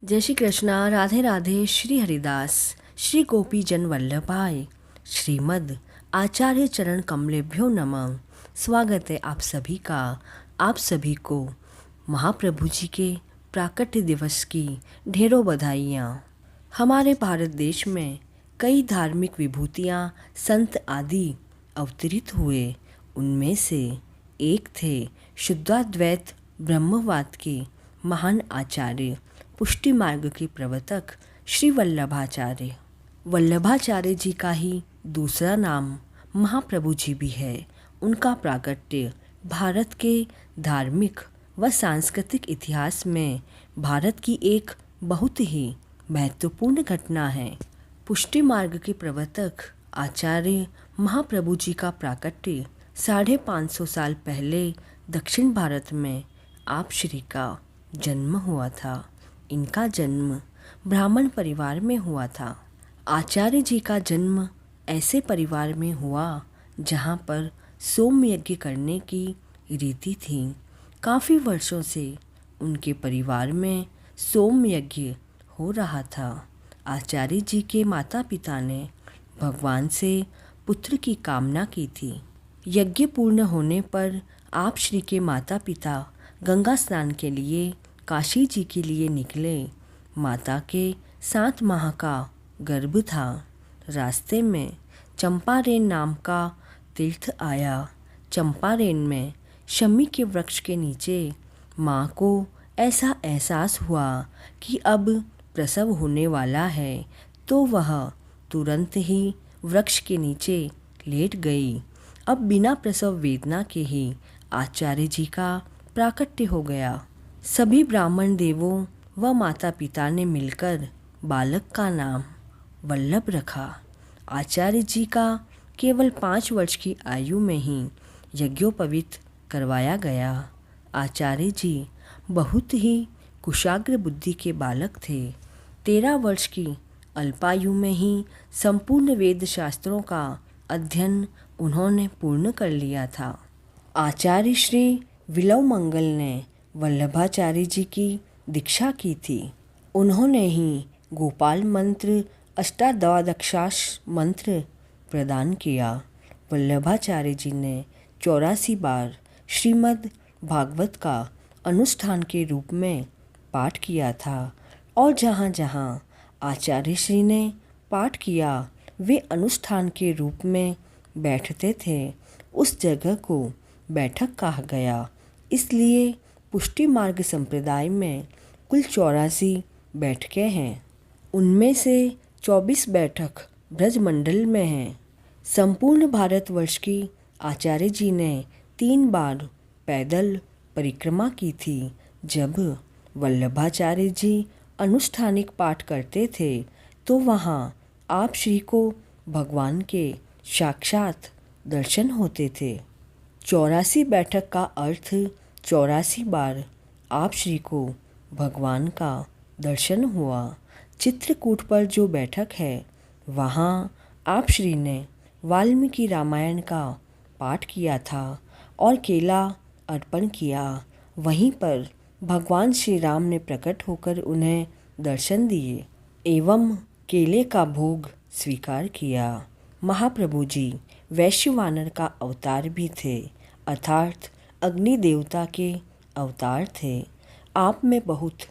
जय श्री कृष्णा। राधे राधे। श्री हरिदास श्री गोपी जन वल्लभाय श्रीमद आचार्य चरण कमलेभ्यो नमः। स्वागत है आप सभी का। आप सभी को महाप्रभु जी के प्राकट्य दिवस की ढेरों बधाइयाँ। हमारे भारत देश में कई धार्मिक विभूतियाँ संत आदि अवतरित हुए। उनमें से एक थे शुद्धाद्वैत ब्रह्मवाद के महान आचार्य, पुष्टि मार्ग के प्रवर्तक श्री वल्लभाचार्य। वल्लभाचार्य जी का ही दूसरा नाम महाप्रभु जी भी है। उनका प्राकट्य भारत के धार्मिक व सांस्कृतिक इतिहास में भारत की एक बहुत ही महत्वपूर्ण घटना है। पुष्टि मार्ग के प्रवर्तक आचार्य महाप्रभु जी का प्राकट्य 550 साल पहले दक्षिण भारत में आप श्री का जन्म हुआ था। इनका जन्म ब्राह्मण परिवार में हुआ था। आचार्य जी का जन्म ऐसे परिवार में हुआ जहाँ पर सोम यज्ञ करने की रीति थी। काफ़ी वर्षों से उनके परिवार में सोम यज्ञ हो रहा था। आचार्य जी के माता पिता ने भगवान से पुत्र की कामना की थी। यज्ञ पूर्ण होने पर आप श्री के माता पिता गंगा स्नान के लिए काशी जी के लिए निकले। माता के 7 माह का गर्भ था। रास्ते में चंपारेन नाम का तीर्थ आया। चंपारेन में शमी के वृक्ष के नीचे माँ को ऐसा एहसास हुआ कि अब प्रसव होने वाला है, तो वह तुरंत ही वृक्ष के नीचे लेट गई। अब बिना प्रसव वेदना के ही आचार्य जी का प्राकट्य हो गया। सभी ब्राह्मण देवों व माता पिता ने मिलकर बालक का नाम वल्लभ रखा। आचार्य जी का केवल 5 वर्ष की आयु में ही यज्ञोपवीत करवाया गया। आचार्य जी बहुत ही कुशाग्र बुद्धि के बालक थे। 13 वर्ष की अल्पायु में ही संपूर्ण वेद शास्त्रों का अध्ययन उन्होंने पूर्ण कर लिया था। आचार्य श्री विलव मंगल ने वल्लभाचार्य जी की दीक्षा की थी। उन्होंने ही गोपाल मंत्र अष्टादशाक्षर मंत्र प्रदान किया। वल्लभाचार्य जी ने 84 बार श्रीमद् भागवत का अनुष्ठान के रूप में पाठ किया था और जहाँ जहाँ आचार्य श्री ने पाठ किया वे अनुष्ठान के रूप में बैठते थे, उस जगह को बैठक कहा गया। इसलिए पुष्टि मार्ग संप्रदाय में कुल 84 बैठकें हैं। उनमें से 24 बैठक ब्रजमंडल में हैं। संपूर्ण भारतवर्ष की आचार्य जी ने 3 बार पैदल परिक्रमा की थी। जब वल्लभाचार्य जी अनुष्ठानिक पाठ करते थे तो वहाँ आप श्री को भगवान के साक्षात दर्शन होते थे। 84 बैठक का अर्थ 84 बार आप श्री को भगवान का दर्शन हुआ। चित्रकूट पर जो बैठक है वहाँ आप श्री ने वाल्मीकि रामायण का पाठ किया था और केला अर्पण किया। वहीं पर भगवान श्री राम ने प्रकट होकर उन्हें दर्शन दिए एवं केले का भोग स्वीकार किया। महाप्रभु जी वैश्यवानर का अवतार भी थे, अर्थात अग्नि देवता के अवतार थे। आप में बहुत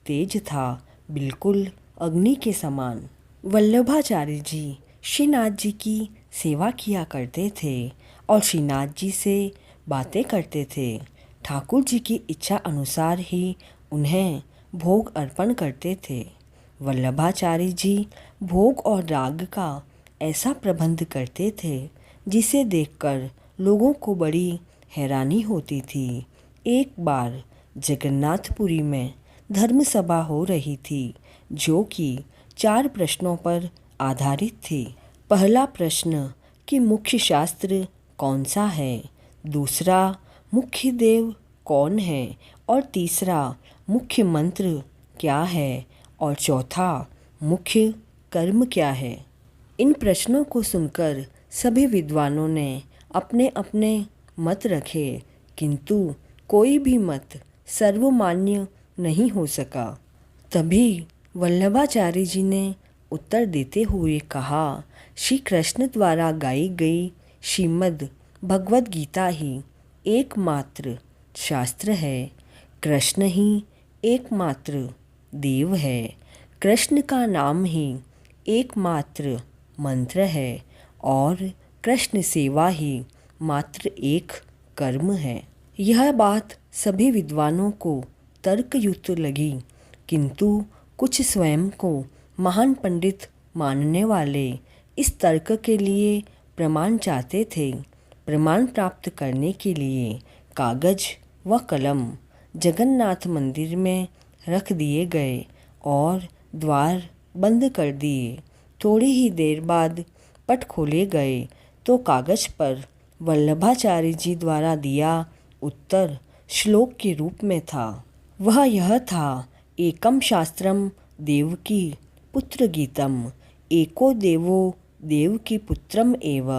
तेज था, बिल्कुल अग्नि के समान। वल्लभाचार्य जी श्रीनाथ जी की सेवा किया करते थे और श्रीनाथ जी से बातें करते थे। ठाकुर जी की इच्छा अनुसार ही उन्हें भोग अर्पण करते थे। वल्लभाचार्य जी भोग और राग का ऐसा प्रबंध करते थे जिसे देखकर लोगों को बड़ी हैरानी होती थी। एक बार जगन्नाथपुरी में धर्म सभा हो रही थी जो कि 4 प्रश्नों पर आधारित थी। पहला प्रश्न कि मुख्य शास्त्र कौन सा है, दूसरा मुख्य देव कौन है और तीसरा मुख्य मंत्र क्या है और चौथा मुख्य कर्म क्या है। इन प्रश्नों को सुनकर सभी विद्वानों ने अपने अपने मत रखे, किंतु कोई भी मत सर्वमान्य नहीं हो सका। तभी वल्लभाचार्य जी ने उत्तर देते हुए कहा, श्री कृष्ण द्वारा गाई गई श्रीमद् भगवद गीता ही एकमात्र शास्त्र है। कृष्ण ही एकमात्र देव है। कृष्ण का नाम ही एकमात्र मंत्र है और कृष्ण सेवा ही मात्र एक कर्म है। यह बात सभी विद्वानों को तर्कयुक्त लगी, किंतु कुछ स्वयं को महान पंडित मानने वाले इस तर्क के लिए प्रमाण चाहते थे। प्रमाण प्राप्त करने के लिए कागज व कलम जगन्नाथ मंदिर में रख दिए गए और द्वार बंद कर दिए। थोड़ी ही देर बाद पट खोले गए तो कागज पर वल्लभाचार्य जी द्वारा दिया उत्तर श्लोक के रूप में था। वह यह था, एकम शास्त्रम देवकी पुत्र गीतम, एको देवो देवकी पुत्रम एव,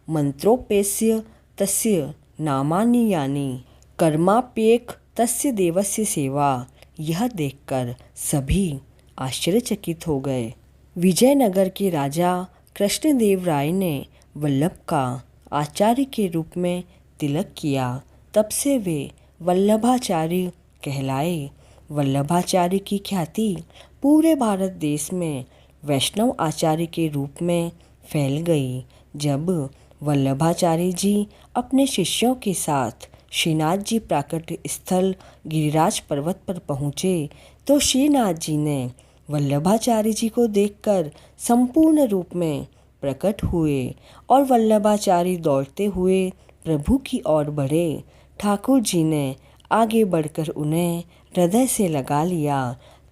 मंत्रोपेस्य तस्य नामानि यानि, कर्माप्येक तस्य देवस्य सेवा। यह देखकर सभी आश्चर्यचकित हो गए। विजयनगर के राजा कृष्णदेव राय ने वल्लभ का आचार्य के रूप में तिलक किया। तब से वे वल्लभाचार्य कहलाए। वल्लभाचार्य की ख्याति पूरे भारत देश में वैष्णव आचार्य के रूप में फैल गई। जब वल्लभाचार्य जी अपने शिष्यों के साथ श्रीनाथ जी प्राकट्य स्थल गिरिराज पर्वत पर पहुँचे तो श्रीनाथ जी ने वल्लभाचार्य जी को देखकर संपूर्ण रूप में प्रकट हुए और वल्लभाचार्य दौड़ते हुए प्रभु की ओर बढ़े। ठाकुर जी ने आगे बढ़कर उन्हें हृदय से लगा लिया।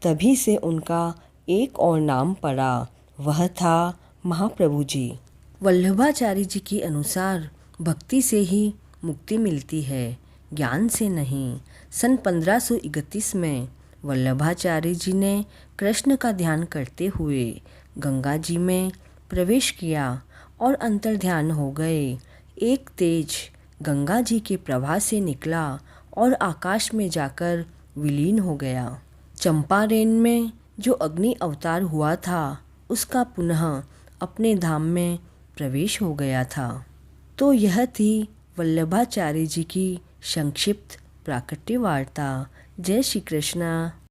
तभी से उनका एक और नाम पड़ा, वह था महाप्रभु जी। वल्लभाचार्य जी के अनुसार भक्ति से ही मुक्ति मिलती है, ज्ञान से नहीं। सन 1531 में वल्लभाचार्य जी ने कृष्ण का ध्यान करते हुए गंगा जी में प्रवेश किया और अंतर्ध्यान हो गए। एक तेज गंगा जी के प्रवाह से निकला और आकाश में जाकर विलीन हो गया। चंपारण में जो अग्नि अवतार हुआ था उसका पुनः अपने धाम में प्रवेश हो गया था। तो यह थी वल्लभाचार्य जी की संक्षिप्त प्राकट्य वार्ता। जय श्री कृष्ण।